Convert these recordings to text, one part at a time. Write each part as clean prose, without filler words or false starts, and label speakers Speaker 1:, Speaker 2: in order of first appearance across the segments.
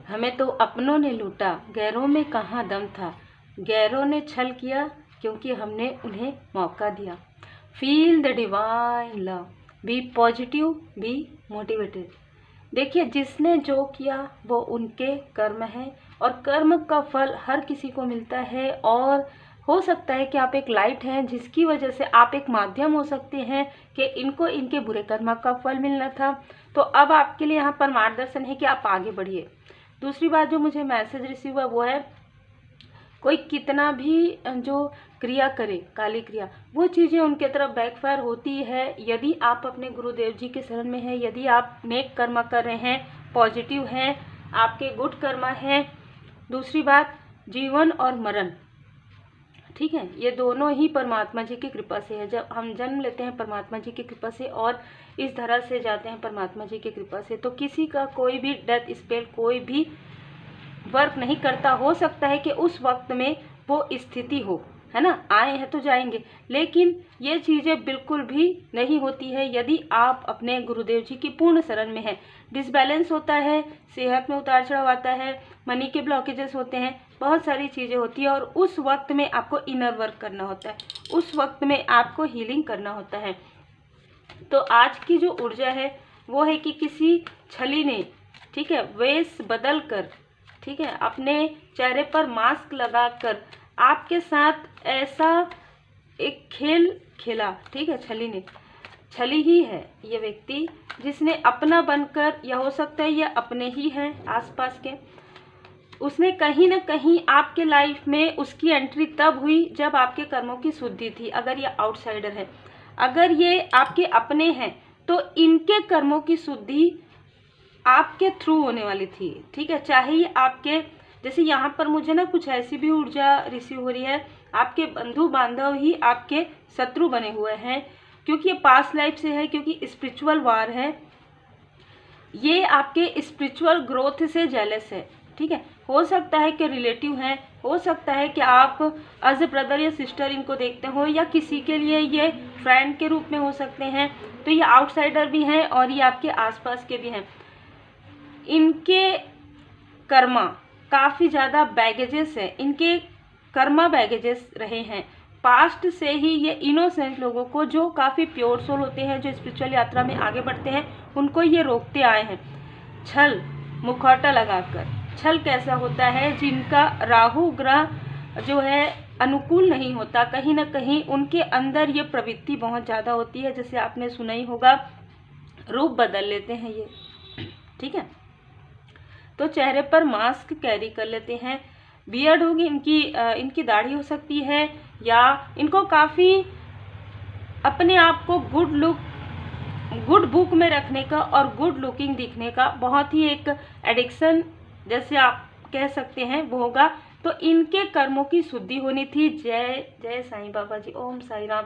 Speaker 1: हमें तो अपनों ने लूटा, गैरों में कहाँ दम था। गैरों ने छल किया क्योंकि हमने उन्हें मौका दिया। Feel the divine love, be positive, be motivated. देखिए, जिसने जो किया वो उनके कर्म है और कर्म का फल हर किसी को मिलता है। और हो सकता है कि आप एक लाइट हैं जिसकी वजह से आप एक माध्यम हो सकते हैं कि इनको इनके बुरे कर्म का फल मिलना था। तो अब आपके लिए यहाँ पर मार्गदर्शन है कि आप आगे बढ़िए। दूसरी बात जो मुझे मैसेज रिसीव हुआ वो है, कोई कितना भी जो क्रिया करे, काली क्रिया, वो चीज़ें उनके तरफ बैकफायर होती है यदि आप अपने गुरुदेव जी के शरण में हैं, यदि आप नेक कर्म कर रहे हैं, पॉजिटिव हैं, आपके गुड कर्म हैं। दूसरी बात, जीवन और मरण, ठीक है, ये दोनों ही परमात्मा जी की कृपा से है। जब हम जन्म लेते हैं परमात्मा जी की कृपा से और इस धरा से जाते हैं परमात्मा जी की कृपा से। तो किसी का कोई भी डेथ स्पेल कोई भी वर्क नहीं करता। हो सकता है कि उस वक्त में वो स्थिति हो, है ना, आए हैं तो जाएंगे, लेकिन ये चीज़ें बिल्कुल भी नहीं होती है यदि आप अपने गुरुदेव जी की पूर्ण शरण में हैं। डिसबैलेंस होता है, सेहत में उतार चढ़ाव आता है, मनी के ब्लॉकेजेस होते हैं, बहुत सारी चीज़ें होती है और उस वक्त में आपको इनर वर्क करना होता है, उस वक्त में आपको हीलिंग करना होता है। तो आज की जो ऊर्जा है वो है कि किसी छली ने, ठीक है, वेश बदल कर, ठीक है, अपने चेहरे पर मास्क लगाकर आपके साथ ऐसा एक खेल खेला, ठीक है। छली ने, छली ही है ये व्यक्ति जिसने अपना बनकर, या हो सकता है ये अपने ही हैं आसपास के, उसने कहीं ना कहीं आपके लाइफ में उसकी एंट्री तब हुई जब आपके कर्मों की शुद्धि थी। अगर ये आउटसाइडर है, अगर ये आपके अपने हैं तो इनके कर्मों की शुद्धि आपके थ्रू होने वाली थी, ठीक है। चाहे ये आपके, जैसे यहाँ पर मुझे ना कुछ ऐसी भी ऊर्जा रिसीव हो रही है, आपके बंधु बांधव ही आपके शत्रु बने हुए हैं, क्योंकि ये पास्ट लाइफ से है, क्योंकि स्पिरिचुअल वार है, ये आपके स्पिरिचुअल ग्रोथ से जेलस है, ठीक है। हो सकता है कि रिलेटिव हैं, हो सकता है कि आप एज ए ब्रदर या सिस्टर इनको देखते हो, या किसी के लिए ये फ्रेंड के रूप में हो सकते हैं। तो ये आउटसाइडर भी हैं और ये आपके आसपास के भी हैं। इनके कर्मा काफ़ी ज़्यादा बैगेजेस है, इनके कर्मा बैगेजेस रहे हैं पास्ट से ही। ये इनोसेंट लोगों को, जो काफ़ी प्योर सोल होते हैं, जो स्पिरिचुअल यात्रा में आगे बढ़ते हैं, उनको ये रोकते आए हैं छल मुखौटा लगाकर। छल कैसा होता है, जिनका राहु ग्रह जो है अनुकूल नहीं होता, कहीं ना कहीं उनके अंदर ये प्रवृत्ति बहुत ज़्यादा होती है। जैसे आपने सुना ही होगा, रूप बदल लेते हैं ये, ठीक है। तो चेहरे पर मास्क कैरी कर लेते हैं, बियर्ड होगी इनकी दाढ़ी हो सकती है, या इनको काफ़ी अपने आप को गुड बुक में रखने का और गुड लुकिंग दिखने का बहुत ही एक एडिक्शन जैसे आप कह सकते हैं वो होगा। तो इनके कर्मों की शुद्धि होनी थी। जय जय साईं बाबा जी, ओम साई राम।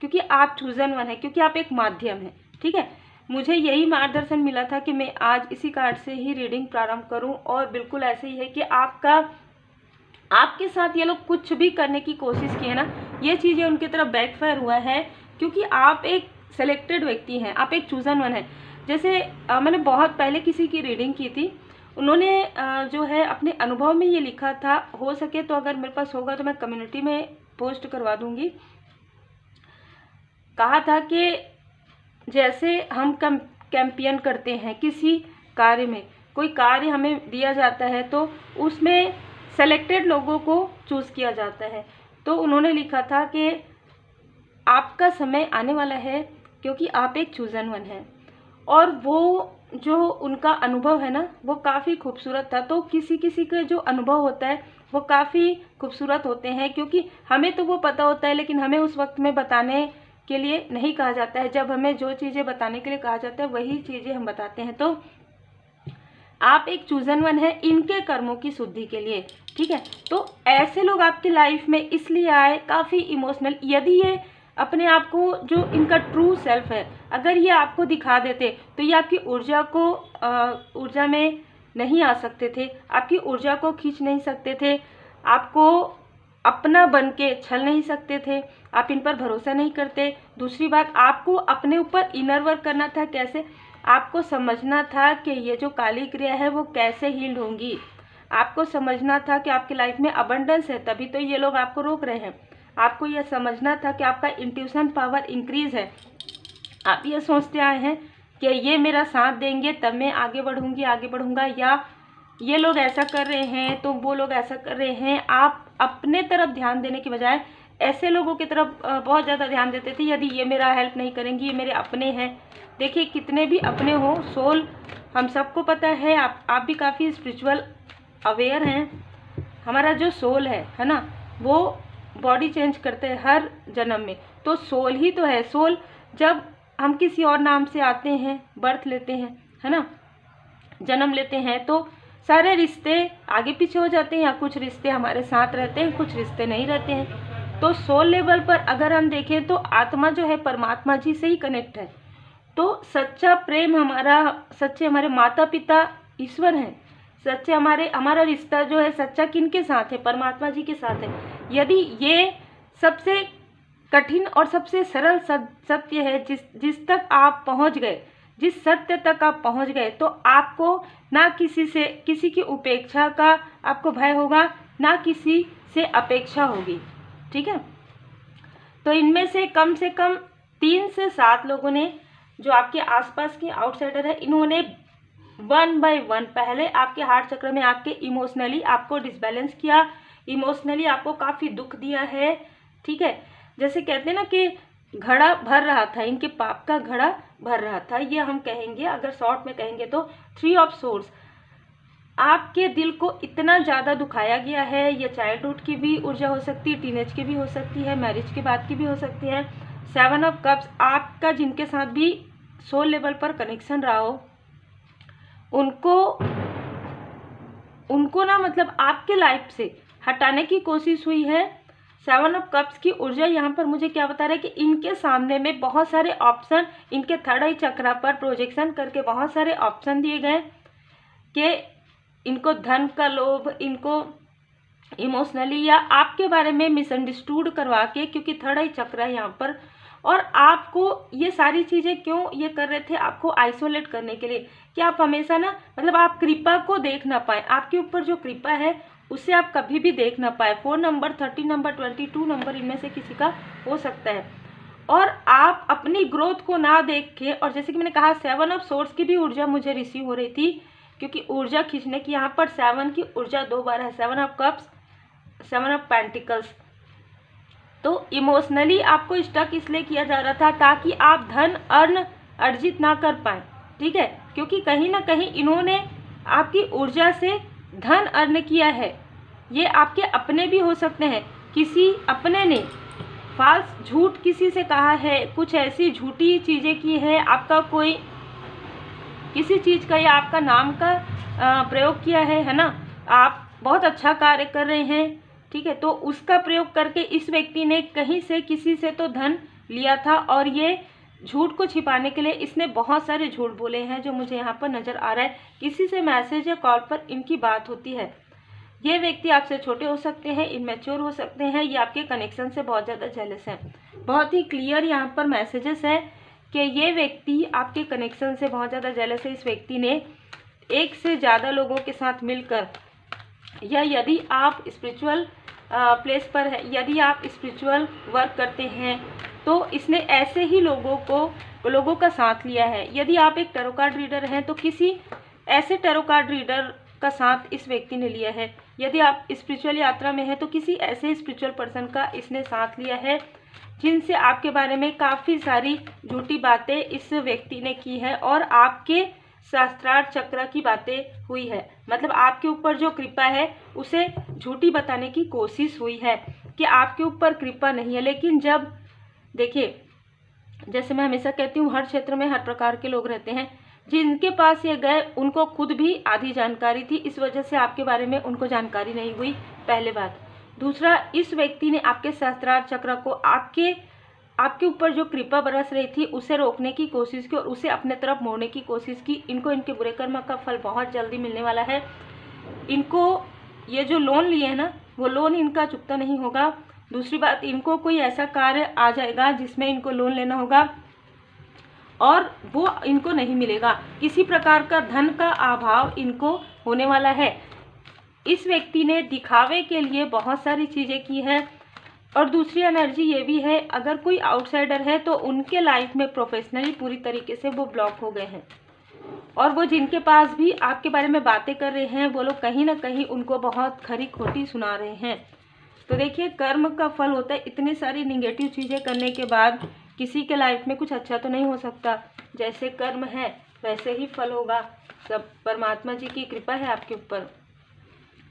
Speaker 1: क्योंकि आप चूजन वन है, क्योंकि आप एक माध्यम है, ठीक है। मुझे यही मार्गदर्शन मिला था कि मैं आज इसी कार्ड से ही रीडिंग प्रारंभ करूं, और बिल्कुल ऐसे ही है कि आपके साथ ये लोग कुछ भी करने की कोशिश की है ना, ये चीज़ें उनकी तरफ बैकफायर हुआ है, क्योंकि आप एक सेलेक्टेड व्यक्ति हैं, आप एक चूजन वन है। जैसे मैंने बहुत पहले किसी की रीडिंग की थी, उन्होंने जो है अपने अनुभव में ये लिखा था, हो सके तो अगर मेरे पास होगा तो मैं कम्युनिटी में पोस्ट करवा दूंगी। कहा था कि जैसे हम कैंपेन करते हैं किसी कार्य में, कोई कार्य हमें दिया जाता है तो उसमें सेलेक्टेड लोगों को चूज़ किया जाता है। तो उन्होंने लिखा था कि आपका समय आने वाला है, क्योंकि आप एक चूजन वन हैं। और वो जो उनका अनुभव है ना, वो काफ़ी खूबसूरत था। तो किसी किसी का जो अनुभव होता है वो काफ़ी खूबसूरत होते हैं, क्योंकि हमें तो वो पता होता है, लेकिन हमें उस वक्त में बताने के लिए नहीं कहा जाता है। जब हमें जो चीज़ें बताने के लिए कहा जाता है वही चीज़ें हम बताते हैं। तो आप एक चूजन वन है इनके कर्मों की शुद्धि के लिए, ठीक है। तो ऐसे लोग आपकी लाइफ में इसलिए आए, काफ़ी इमोशनल। यदि ये अपने आप को, जो इनका ट्रू सेल्फ है, अगर ये आपको दिखा देते तो ये आपकी ऊर्जा में नहीं आ सकते थे, आपकी ऊर्जा को खींच नहीं सकते थे, आपको अपना बन के छल नहीं सकते थे, आप इन पर भरोसा नहीं करते। दूसरी बात, आपको अपने ऊपर इनर वर्क करना था। कैसे? आपको समझना था कि ये जो काली क्रिया है वो कैसे हील्ड होंगी। आपको समझना था कि आपकी लाइफ में अबंडेंस है, तभी तो ये लोग आपको रोक रहे हैं। आपको यह समझना था कि आपका इंट्यूशन पावर इंक्रीज है। आप ये सोचते आए हैं कि ये मेरा साथ देंगे तब मैं आगे बढ़ूंगी, आगे बढ़ूंगा, या ये लोग ऐसा कर रहे हैं तो वो लोग ऐसा कर रहे हैं। आप अपने तरफ ध्यान देने की बजाय ऐसे लोगों की तरफ बहुत ज़्यादा ध्यान देते थे, यदि ये मेरा हेल्प नहीं करेंगी, ये मेरे अपने हैं। देखिए कितने भी अपने हो, सोल हम सबको पता है, आप भी काफ़ी स्पिरिचुअल अवेयर हैं। हमारा जो सोल है ना, वो बॉडी चेंज करते हैं हर जन्म में, तो सोल ही तो है। सोल जब हम किसी और नाम से आते हैं, बर्थ लेते हैं, है ना, जन्म लेते हैं, तो सारे रिश्ते आगे पीछे हो जाते हैं, या कुछ रिश्ते हमारे साथ रहते हैं, कुछ रिश्ते नहीं रहते हैं। तो सोल लेवल पर अगर हम देखें तो आत्मा जो है परमात्मा जी से ही कनेक्ट है। तो सच्चा प्रेम हमारा, सच्चे हमारे माता पिता ईश्वर हैं। सच्चे हमारा रिश्ता जो है सच्चा किनके साथ है? परमात्मा जी के साथ है। यदि ये सबसे कठिन और सबसे सरल सत्य है जिस तक आप पहुंच गए, जिस सत्य तक आप पहुंच गए, तो आपको ना किसी की उपेक्षा का आपको भय होगा, ना किसी से अपेक्षा होगी। ठीक है, तो इनमें से कम 3 से 7 लोगों ने, जो आपके आसपास के आउटसाइडर है, इन्होंने 1 बाय 1 पहले आपके हार्ट चक्र में आपके इमोशनली आपको डिसबैलेंस किया, इमोशनली आपको काफ़ी दुख दिया है। ठीक है, जैसे कहते हैं ना कि घड़ा भर रहा था, इनके पाप का घड़ा भर रहा था, ये हम कहेंगे, अगर शॉर्ट में कहेंगे तो 3 ऑफ सोर्स। आपके दिल को इतना ज़्यादा दुखाया गया है। ये चाइल्डहुड की भी ऊर्जा हो सकती है, टीनेज की भी हो सकती है, मैरिज के बाद की भी हो सकती है। 7 ऑफ कप्स, आपका जिनके साथ भी सोल लेवल पर कनेक्शन रहा हो, उनको ना मतलब आपके लाइफ से हटाने की कोशिश हुई है। 7 ऑफ कप्स की ऊर्जा यहाँ पर मुझे क्या बता रहा है कि इनके सामने में बहुत सारे ऑप्शन, इनके थर्ड आई चक्रा पर प्रोजेक्शन करके बहुत सारे ऑप्शन दिए गए कि इनको धन का लोभ, इनको इमोशनली या आपके बारे में मिसअंडरस्टूड करवा के, क्योंकि थर्ड आई चक्र है यहाँ पर, और आपको ये सारी चीज़ें क्यों ये कर रहे थे? आपको आइसोलेट करने के लिए, कि आप हमेशा ना मतलब आप कृपा को देख ना पाए, आपके ऊपर जो कृपा है उसे आप कभी भी देख ना पाए। 4 नंबर, 30 नंबर, 22 नंबर, इनमें से किसी का हो सकता है। और आप अपनी ग्रोथ को ना देख के, और जैसे कि मैंने कहा 7 ऑफ सोर्स की भी ऊर्जा मुझे रिसीव हो रही थी, क्योंकि ऊर्जा खींचने की यहाँ पर 7 की ऊर्जा 2 बार है, 7 ऑफ कप्स, 7 ऑफ पेंटिकल्स। तो इमोशनली आपको स्टक इसलिए किया जा रहा था ताकि आप धन अर्जित ना कर पाए। ठीक है, क्योंकि कहीं ना कहीं इन्होंने आपकी ऊर्जा से धन अर्न किया है। ये आपके अपने भी हो सकते हैं, किसी अपने ने फाल्स झूठ किसी से कहा है, कुछ ऐसी झूठी चीज़ें की है, आपका कोई किसी चीज़ का या आपका नाम का प्रयोग किया है ना, आप बहुत अच्छा कार्य कर रहे हैं, ठीक है, तो उसका प्रयोग करके इस व्यक्ति ने कहीं से किसी से तो धन लिया था, और ये झूठ को छिपाने के लिए इसने बहुत सारे झूठ बोले हैं, जो मुझे यहाँ पर नज़र आ रहा है। किसी से मैसेज या कॉल पर इनकी बात होती है। ये व्यक्ति आपसे छोटे हो सकते हैं, इमैच्योर हो सकते हैं, ये आपके कनेक्शन से बहुत ज़्यादा जेलस हैं। बहुत ही क्लियर यहाँ पर मैसेजेस हैं कि ये व्यक्ति आपके कनेक्शन से बहुत ज़्यादा जेलस है। इस व्यक्ति ने एक से ज़्यादा लोगों के साथ मिलकर, या यदि आप स्पिरिचुअल प्लेस पर है, यदि आप स्पिरिचुअल वर्क करते हैं, तो इसने ऐसे ही लोगों का साथ लिया है। यदि आप एक टैरो कार्ड रीडर हैं तो किसी ऐसे टैरो कार्ड रीडर का साथ इस व्यक्ति ने लिया है। यदि आप स्पिरिचुअल यात्रा में हैं तो किसी ऐसे स्पिरिचुअल पर्सन का इसने साथ लिया है, जिनसे आपके बारे में काफ़ी सारी झूठी बातें इस व्यक्ति ने की है, और आपके शास्त्रार्थ चक्र की बातें हुई है। मतलब आपके ऊपर जो कृपा है उसे झूठी बताने की कोशिश हुई है कि आपके ऊपर कृपा नहीं है। लेकिन जब देखिए, जैसे मैं हमेशा कहती हूँ, हर क्षेत्र में हर प्रकार के लोग रहते हैं। जिनके पास ये गए उनको खुद भी आधी जानकारी थी, इस वजह से आपके बारे में उनको जानकारी नहीं हुई, पहले बात। दूसरा, इस व्यक्ति ने आपके शास्त्रार्थ चक्र को, आपके ऊपर जो कृपा बरस रही थी उसे रोकने की कोशिश की और उसे अपने तरफ मोड़ने की कोशिश की। इनको इनके बुरे कर्म का फल बहुत जल्दी मिलने वाला है। इनको ये जो लोन लिए है ना, वो लोन इनका चुकता नहीं होगा। दूसरी बात, इनको कोई ऐसा कार्य आ जाएगा जिसमें इनको लोन लेना होगा, और वो इनको नहीं मिलेगा। किसी प्रकार का धन का अभाव इनको होने वाला है। इस व्यक्ति ने दिखावे के लिए बहुत सारी चीज़ें की है। और दूसरी एनर्जी ये भी है, अगर कोई आउटसाइडर है तो उनके लाइफ में प्रोफेशनली पूरी तरीके से वो ब्लॉक हो गए हैं, और वो जिनके पास भी आपके बारे में बातें कर रहे हैं वो लोग कहीं ना कहीं उनको बहुत खरी खोटी सुना रहे हैं। तो देखिए, कर्म का फल होता है। इतनी सारी निगेटिव चीज़ें करने के बाद किसी के लाइफ में कुछ अच्छा तो नहीं हो सकता। जैसे कर्म है वैसे ही फल होगा। सब परमात्मा जी की कृपा है आपके ऊपर।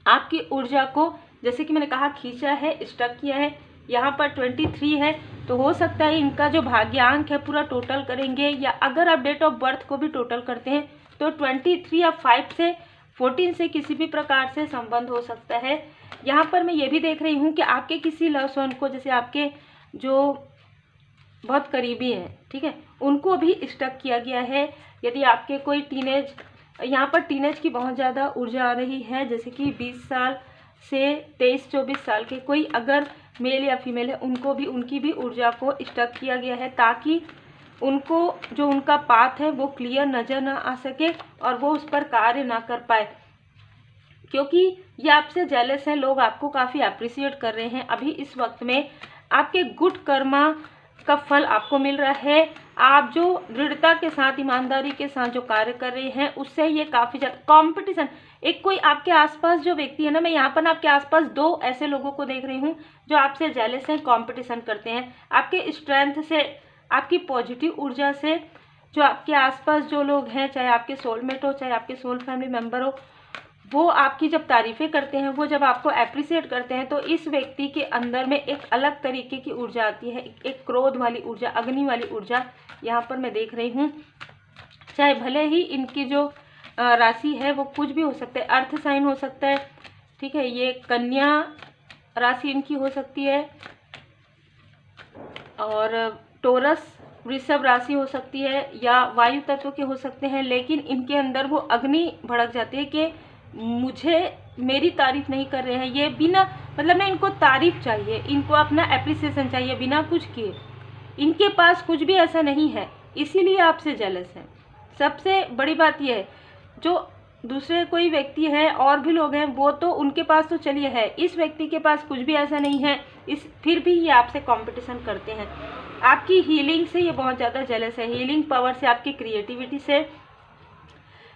Speaker 1: आपकी ऊर्जा को, जैसे कि मैंने कहा, खींचा है, स्टक किया है। यहाँ पर 23 है, तो हो सकता है इनका जो भाग्यांक है पूरा टोटल करेंगे, या अगर आप डेट ऑफ बर्थ को भी टोटल करते हैं तो 23 या 5 से 14 से किसी भी प्रकार से संबंध हो सकता है। यहाँ पर मैं ये भी देख रही हूँ कि आपके किसी लव वन को, जैसे आपके जो बहुत करीबी हैं, ठीक है, उनको भी स्टक किया गया है। यदि आपके कोई टीनेज, यहाँ पर टीनेज की बहुत ज़्यादा ऊर्जा आ रही है, जैसे कि 20 साल से 23-24 साल के कोई अगर मेल या फीमेल है, उनको भी, उनकी भी ऊर्जा को स्टक किया गया है, ताकि उनको जो उनका पाथ है वो क्लियर नज़र ना आ सके और वो उस पर कार्य ना कर पाए, क्योंकि ये आपसे जेलस हैं। लोग आपको काफ़ी अप्रिशिएट कर रहे हैं अभी इस वक्त में। आपके गुड कर्मा का फल आपको मिल रहा है। आप जो दृढ़ता के साथ, ईमानदारी के साथ जो कार्य कर रहे हैं, उससे ये काफ़ी ज़्यादा कंपटीशन, एक कोई आपके आसपास जो व्यक्ति है ना, मैं यहाँ पर आपके आसपास 2 ऐसे लोगों को देख रही हूँ जो आपसे जेलस हैं, कंपटीशन करते हैं आपके स्ट्रेंथ से, आपकी पॉजिटिव ऊर्जा से। जो आपके आसपास जो लोग हैं, चाहे आपके सोलमेट हो, चाहे आपके सोल फैमिली मेम्बर हो, वो आपकी जब तारीफ़ें करते हैं, वो जब आपको अप्रिशिएट करते हैं, तो इस व्यक्ति के अंदर में एक अलग तरीके की ऊर्जा आती है, एक क्रोध वाली ऊर्जा, अग्नि वाली ऊर्जा यहाँ पर मैं देख रही हूँ। चाहे भले ही इनकी जो राशि है वो कुछ भी हो सकता है, अर्थ साइन हो सकता है, ठीक है, ये कन्या राशि इनकी हो सकती है, और टोरस वृषभ राशि हो सकती है, या वायु तत्व के हो सकते हैं। लेकिन इनके अंदर वो अग्नि भड़क जाती है कि मुझे, मेरी तारीफ नहीं कर रहे हैं ये, बिना मतलब मैं इनको तारीफ चाहिए, इनको अपना एप्रिसिएशन चाहिए बिना कुछ किए। इनके पास कुछ भी ऐसा नहीं है, इसीलिए आपसे जेलस है। सबसे बड़ी बात यह है, जो दूसरे कोई व्यक्ति है और भी लोग हैं, वो तो उनके पास तो चलिए है, इस व्यक्ति के पास कुछ भी ऐसा नहीं है, फिर भी ये आपसे कंपटीशन करते हैं। आपकी हीलिंग से ये बहुत ज़्यादा जेलस है, हीलिंग पावर से, आपकी क्रिएटिविटी से।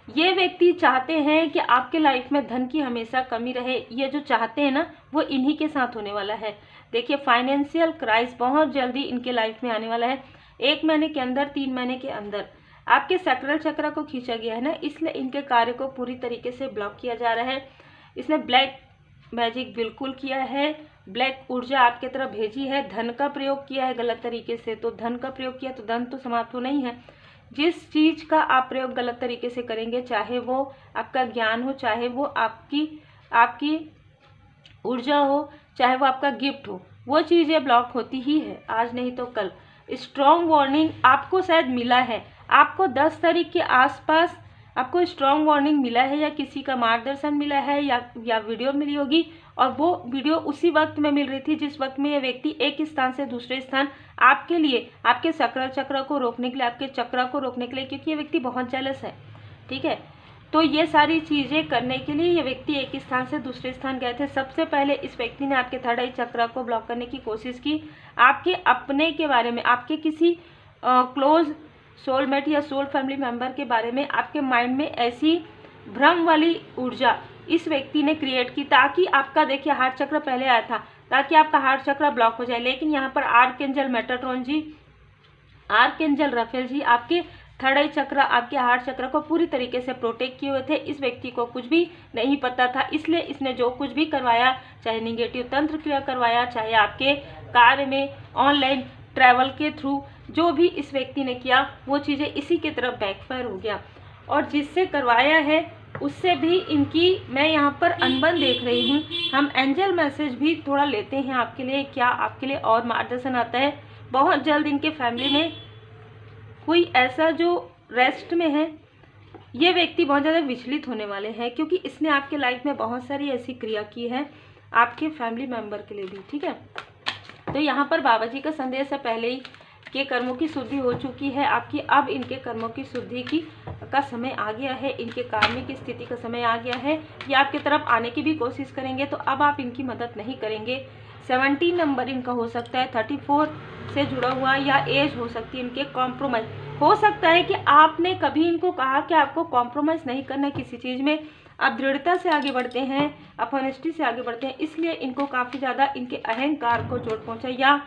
Speaker 1: ये व्यक्ति चाहते हैं कि आपके लाइफ में धन की हमेशा कमी रहे। ये जो चाहते हैं ना, वो इन्हीं के साथ होने वाला है। देखिए, फाइनेंशियल क्राइसिस बहुत जल्दी इनके लाइफ में आने वाला है। 1 महीने के अंदर, 3 महीने के अंदर आपके सैक्रल चक्र को खींचा गया है ना, इसलिए इनके कार्य को पूरी तरीके से ब्लॉक किया जा रहा है। इसने ब्लैक मैजिक बिल्कुल किया है, ब्लैक ऊर्जा आपके तरफ भेजी है, धन का प्रयोग किया है गलत तरीके से। तो धन का प्रयोग किया तो धन तो समाप्त हो नहीं है। जिस चीज़ का आप प्रयोग गलत तरीके से करेंगे, चाहे वो आपका ज्ञान हो, चाहे वो आपकी ऊर्जा हो, चाहे वो आपका गिफ्ट हो, वो चीज़ें ब्लॉक होती ही है, आज नहीं तो कल। स्ट्रॉन्ग वार्निंग आपको शायद मिला है, आपको 10 तारीख के आसपास आपको स्ट्रॉन्ग वार्निंग मिला है, या किसी का मार्गदर्शन मिला है, या वीडियो मिली होगी, और वो वीडियो उसी वक्त में मिल रही थी जिस वक्त में ये व्यक्ति एक स्थान से दूसरे स्थान आपके लिए, आपके सैक्रल चक्र को रोकने के लिए, आपके चक्र को रोकने के लिए, क्योंकि ये व्यक्ति बहुत जेलस है, ठीक है। तो ये सारी चीज़ें करने के लिए ये व्यक्ति एक स्थान से दूसरे स्थान गए थे। सबसे पहले इस व्यक्ति ने आपके थर्ड आई चक्र को ब्लॉक करने की कोशिश की। आपके अपने के बारे में, आपके किसी क्लोज सोलमेट या सोल फैमिली मेम्बर के बारे में आपके माइंड में ऐसी भ्रम वाली ऊर्जा इस व्यक्ति ने क्रिएट की, ताकि आपका, देखिए, हार्ट चक्र पहले आया था, ताकि आपका हार्ट चक्र ब्लॉक हो जाए। लेकिन यहाँ पर आर्कएंजल मेटाट्रॉन जी, आर्कएंजल राफेल जी आपके थर्ड आई चक्र, आपके हार्ट चक्र को पूरी तरीके से प्रोटेक्ट किए हुए थे। इस व्यक्ति को कुछ भी नहीं पता था, इसलिए इसने जो कुछ भी करवाया, चाहे निगेटिव तंत्र क्रिया करवाया, चाहे आपके कार्य में ऑनलाइन ट्रैवल के थ्रू जो भी इस व्यक्ति ने किया, वो चीज़ें इसी की तरफ बैकफायर हो गया। और जिससे करवाया है उससे भी इनकी मैं यहाँ पर अनबन देख रही हूँ। हम एंजल मैसेज भी थोड़ा लेते हैं आपके लिए, क्या आपके लिए और मार्गदर्शन आता है। बहुत जल्द इनके फैमिली में कोई ऐसा जो रेस्ट में है, ये व्यक्ति बहुत ज़्यादा विचलित होने वाले हैं, क्योंकि इसने आपके लाइफ में बहुत सारी ऐसी क्रिया की है आपके फैमिली मेम्बर के लिए भी, ठीक है। तो यहाँ पर बाबा जी का संदेश है पहले ही के कर्मों की शुद्धि हो चुकी है आपकी, अब इनके कर्मों की शुद्धि की का समय आ गया है, इनके कार्मिक स्थिति का समय आ गया है, ये आपकी तरफ आने की भी कोशिश करेंगे, तो अब आप इनकी मदद नहीं करेंगे। 17 नंबर इनका हो सकता है 34 से जुड़ा हुआ, या एज हो सकती है इनके कॉम्प्रोमाइज़। हो सकता है कि आपने कभी इनको कहा कि आपको कॉम्प्रोमाइज़ नहीं करना है किसी चीज़ में, आप दृढ़ता से आगे बढ़ते हैं, आप ऑनेस्टी से आगे बढ़ते हैं, इसलिए इनको काफ़ी ज़्यादा इनके अहंकार को चोट पहुँचा, या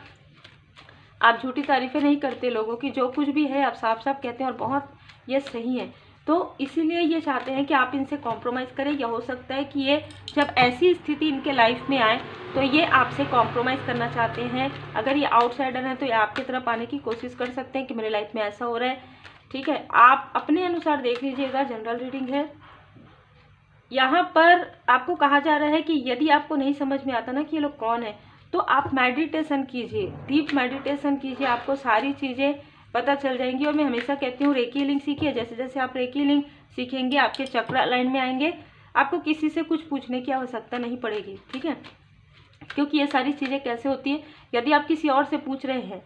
Speaker 1: आप झूठी तारीफ़ें नहीं करते लोगों की, जो कुछ भी है आप साफ साफ कहते हैं और बहुत ये सही है, तो इसीलिए ये चाहते हैं कि आप इनसे कॉम्प्रोमाइज़ करें। या हो सकता है कि ये जब ऐसी स्थिति इनके लाइफ में आए तो ये आपसे कॉम्प्रोमाइज़ करना चाहते हैं। अगर ये आउटसाइडर हैं तो ये आपकी तरफ आने की कोशिश कर सकते हैं कि मेरे लाइफ में ऐसा हो रहा है, ठीक है। आप अपने अनुसार देख लीजिएगा, जनरल रीडिंग है। यहाँ पर आपको कहा जा रहा है कि यदि आपको नहीं समझ में आता ना कि ये लोग कौन है, तो आप मेडिटेशन कीजिए, डीप मेडिटेशन कीजिए, आपको सारी चीज़ें पता चल जाएंगी। और मैं हमेशा कहती हूँ रेकी हीलिंग सीखिए, जैसे जैसे आप रेकी हीलिंग सीखेंगे आपके चक्र लाइन में आएंगे, आपको किसी से कुछ पूछने की आवश्यकता नहीं पड़ेगी, ठीक है। क्योंकि ये सारी चीज़ें कैसे होती है, यदि आप किसी और से पूछ रहे हैं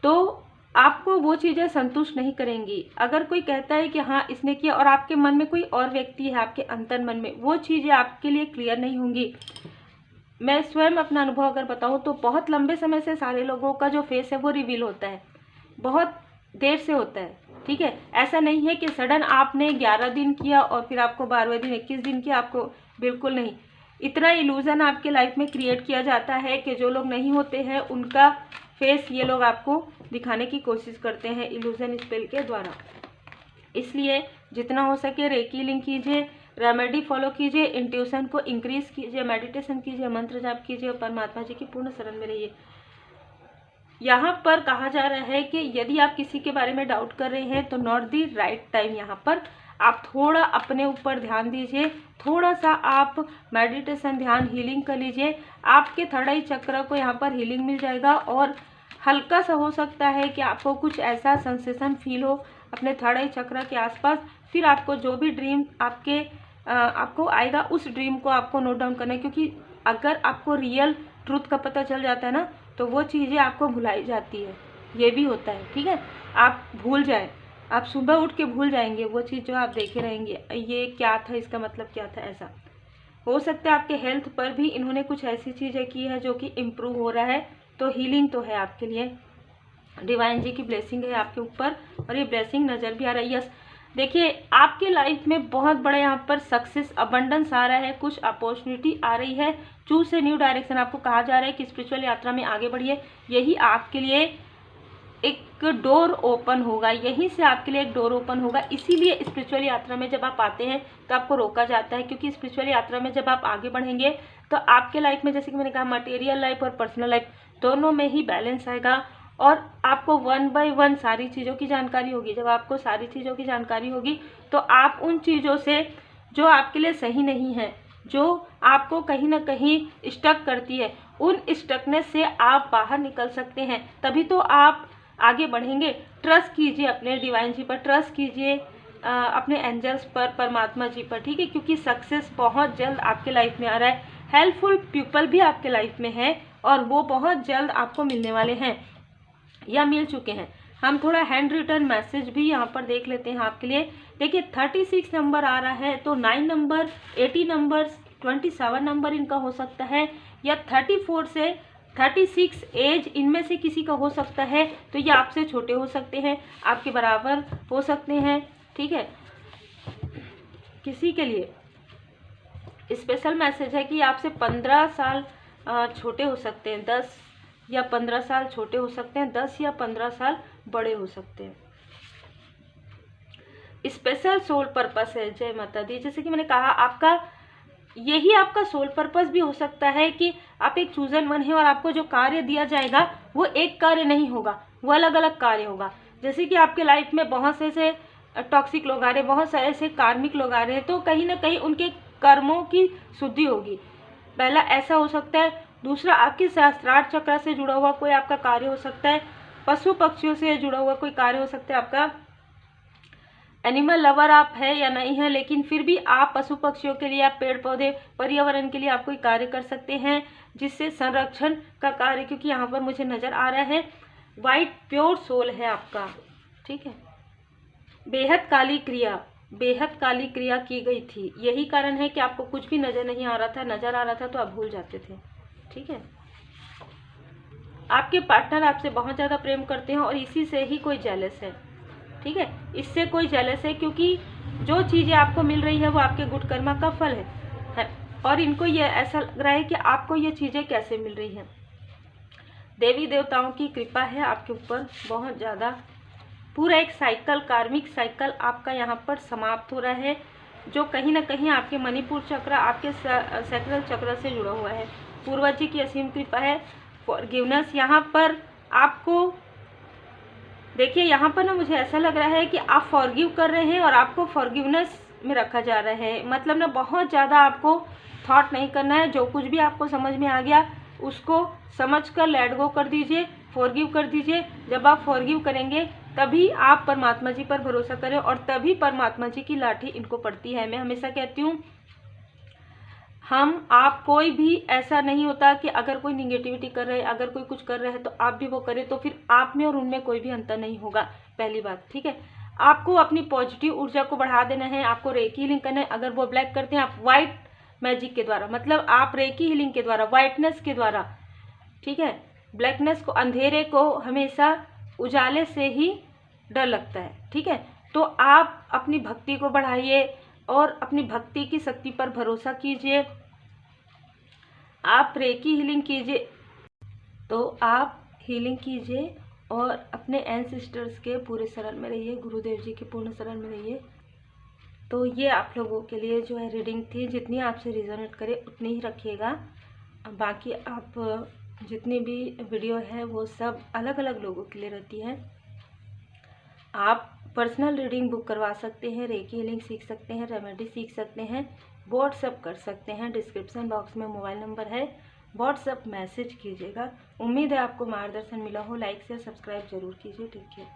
Speaker 1: तो आपको वो चीज़ें संतुष्ट नहीं करेंगी। अगर कोई कहता है कि हाँ इसने किया और आपके मन में कोई और व्यक्ति है, आपके अंतर मन में, वो चीज़ें आपके लिए क्लियर नहीं होंगी। मैं स्वयं अपना अनुभव अगर बताऊं तो बहुत लंबे समय से सारे लोगों का जो फेस है वो रिवील होता है, बहुत देर से होता है, ठीक है। ऐसा नहीं है कि सडन आपने 11 दिन किया और फिर आपको 12वें दिन 21 दिन किया, आपको बिल्कुल नहीं। इतना इल्यूज़न आपके लाइफ में क्रिएट किया जाता है कि जो लोग नहीं होते हैं उनका फेस ये लोग आपको दिखाने की कोशिश करते हैं इल्यूज़न स्पेल के द्वारा। इसलिए जितना हो सके रेकी हीलिंग कीजिए, रेमेडी फॉलो कीजिए, इंट्यूशन को इंक्रीज कीजिए, मेडिटेशन कीजिए, मंत्र जाप कीजिए और परमात्मा जी की पूर्ण शरण में रहिए। यहाँ पर कहा जा रहा है कि यदि आप किसी के बारे में डाउट कर रहे हैं तो नॉट दी राइट टाइम। यहाँ पर आप थोड़ा अपने ऊपर ध्यान दीजिए, थोड़ा सा आप मेडिटेशन ध्यान हीलिंग कर लीजिए, आपके थर्ड आई चक्र को यहाँ पर हीलिंग मिल जाएगा। और हल्का सा हो सकता है कि आपको कुछ ऐसा सेंसेशन फील हो अपने थर्ड आई चक्र के आसपास, फिर आपको जो भी ड्रीम आपको आएगा उस ड्रीम को आपको नोट डाउन करना है। क्योंकि अगर आपको रियल ट्रूथ का पता चल जाता है ना तो वो चीज़ें आपको भुलाई जाती है, ये भी होता है, ठीक है। आप भूल जाए, आप सुबह उठ के भूल जाएंगे वो चीज़ जो आप देखे रहेंगे, ये क्या था, इसका मतलब क्या था। ऐसा हो सकता है आपके हेल्थ पर भी इन्होंने कुछ ऐसी चीज़ें की है जो कि इम्प्रूव हो रहा है, तो हीलिंग तो है आपके लिए, डिवाइन जी की ब्लेसिंग है आपके ऊपर और ये ब्लेसिंग नज़र भी आ रहा है। यस, देखिए आपके लाइफ में बहुत बड़ा यहाँ पर सक्सेस अबंडेंस आ रहा है, कुछ अपॉर्चुनिटी आ रही है। चूज ए न्यू डायरेक्शन, आपको कहा जा रहा है कि स्पिरिचुअल यात्रा में आगे बढ़िए, यही आपके लिए एक डोर ओपन होगा, यहीं से आपके लिए एक डोर ओपन होगा। इसीलिए स्पिरिचुअल यात्रा में जब आप आते हैं तो आपको रोका जाता है, क्योंकि स्पिरिचुअल यात्रा में जब आप आगे बढ़ेंगे तो आपके लाइफ में, जैसे कि मैंने कहा, मटेरियल लाइफ और पर्सनल लाइफ दोनों में ही बैलेंस आएगा और आपको 1 बाय 1 सारी चीज़ों की जानकारी होगी। जब आपको सारी चीज़ों की जानकारी होगी तो आप उन चीज़ों से जो आपके लिए सही नहीं है, जो आपको कहीं ना कहीं स्टक करती है, उन स्टकनेस से आप बाहर निकल सकते हैं, तभी तो आप आगे बढ़ेंगे। ट्रस्ट कीजिए अपने डिवाइन जी पर, ट्रस्ट कीजिए अपने एंजल्स पर, परमात्मा जी पर, ठीक है। क्योंकि सक्सेस बहुत जल्द आपके लाइफ में आ रहा है, हेल्पफुल पीपल भी आपके लाइफ में है और वो बहुत जल्द आपको मिलने वाले हैं या मिल चुके हैं। हम थोड़ा हैंड रिटर्न मैसेज भी यहाँ पर देख लेते हैं आपके लिए। देखिए 36 नंबर आ रहा है, तो 9 नंबर, 80 नंबर, 27 नंबर इनका हो सकता है, या 34 से 36 एज इनमें से किसी का हो सकता है। तो ये आपसे छोटे हो सकते हैं, आपके बराबर हो सकते हैं, ठीक है। किसी के लिए स्पेशल मैसेज है कि आपसे 15 साल छोटे हो सकते हैं, 10 या 15 साल छोटे हो सकते हैं, 10 या 15 साल बड़े हो सकते हैं। स्पेशल सोल पर्पस है। जय माता दी। जैसे कि मैंने कहा, आपका यही आपका सोल पर्पस भी हो सकता है कि आप एक चूजन वन है और आपको जो कार्य दिया जाएगा वो एक कार्य नहीं होगा, वो अलग अलग कार्य होगा। जैसे कि आपके लाइफ में बहुत से ऐसे टॉक्सिक लोग आ रहे हैं, बहुत सारे ऐसे कार्मिक लोग आ रहे हैं, तो कहीं ना कहीं उनके कर्मों की शुद्धि होगी। पहला ऐसा हो सकता है। दूसरा, आपके सहस्त्रार चक्र से जुड़ा हुआ कोई आपका कार्य हो सकता है, पशु पक्षियों से जुड़ा हुआ कोई कार्य हो सकता है। आपका एनिमल लवर आप है या नहीं है, लेकिन फिर भी आप पशु पक्षियों के लिए, आप पेड़ पौधे, पर्यावरण के लिए आप कोई कार्य कर सकते हैं जिससे संरक्षण का कार्य, क्योंकि यहाँ पर मुझे नजर आ रहा है वाइट प्योर सोल है आपका, ठीक है। बेहद काली क्रिया की गई थी। यही कारण है कि आपको कुछ भी नजर नहीं आ रहा था, नजर आ रहा था तो आप भूल जाते थे, ठीक है। आपके पार्टनर आपसे बहुत ज़्यादा प्रेम करते हैं और इसी से ही कोई जेलस है, ठीक है। इससे कोई जेलस है क्योंकि जो चीज़ें आपको मिल रही है वो आपके गुड कर्मा का फल है। और इनको ये ऐसा लग रहा है कि आपको ये चीज़ें कैसे मिल रही हैं। देवी देवताओं की कृपा है आपके ऊपर बहुत ज़्यादा। पूरा एक साइकिल, कार्मिक साइकिल आपका यहाँ पर समाप्त हो रहा है, जो कहीं ना कहीं आपके मणिपुर चक्र, आपके सैक्रल चक्र से जुड़ा हुआ है। पूर्वज जी की असीम कृपा है। फॉरगिवनेस यहाँ पर आपको देखिए, यहाँ पर ना मुझे ऐसा लग रहा है कि आप फॉरगिव कर रहे हैं और आपको फॉरगिवनेस में रखा जा रहा है। मतलब ना बहुत ज़्यादा आपको थॉट नहीं करना है। जो कुछ भी आपको समझ में आ गया उसको समझकर लेट गो कर दीजिए, फॉरगिव कर दीजिए। जब आप फॉरगिव करेंगे तभी आप परमात्मा जी पर भरोसा करें और तभी परमात्मा जी की लाठी इनको पड़ती है। मैं हमेशा कहती हूँ, आप कोई भी ऐसा नहीं होता कि अगर कोई निगेटिविटी कर रहे है, अगर कोई कुछ कर रहा है तो आप भी वो करें, तो फिर आप में और उनमें कोई भी अंतर नहीं होगा, पहली बात, ठीक है। आपको अपनी पॉजिटिव ऊर्जा को बढ़ा देना है, आपको रेकी हीलिंग करना है। अगर वो ब्लैक करते हैं, आप व्हाइट मैजिक के द्वारा, मतलब आप रेकी हीलिंग के द्वारा, व्हाइटनेस के द्वारा, ठीक है। ब्लैकनेस को, अंधेरे को हमेशा उजाले से ही डर लगता है, ठीक है। तो आप अपनी भक्ति को बढ़ाइए और अपनी भक्ति की शक्ति पर भरोसा कीजिए। आप रेकी हीलिंग कीजिए, तो आप हीलिंग कीजिए और अपने एंसेस्टर्स के पूरे शरण में रहिए, गुरुदेव जी के पूर्ण शरण में रहिए। तो ये आप लोगों के लिए जो है रीडिंग थी। जितनी आपसे रिजोनेट करे उतनी ही रखिएगा। बाकी आप जितनी भी वीडियो है वो सब अलग अलग लोगों के लिए रहती है। आप पर्सनल रीडिंग बुक करवा सकते हैं, रेकी हीलिंग सीख सकते हैं, रेमेडी सीख सकते हैं, व्हाट्सअप कर सकते हैं। डिस्क्रिप्शन बॉक्स में मोबाइल नंबर है, व्हाट्सअप मैसेज कीजिएगा। उम्मीद है आपको मार्गदर्शन मिला हो। लाइक शेयर सब्सक्राइब जरूर कीजिए। ठीक है।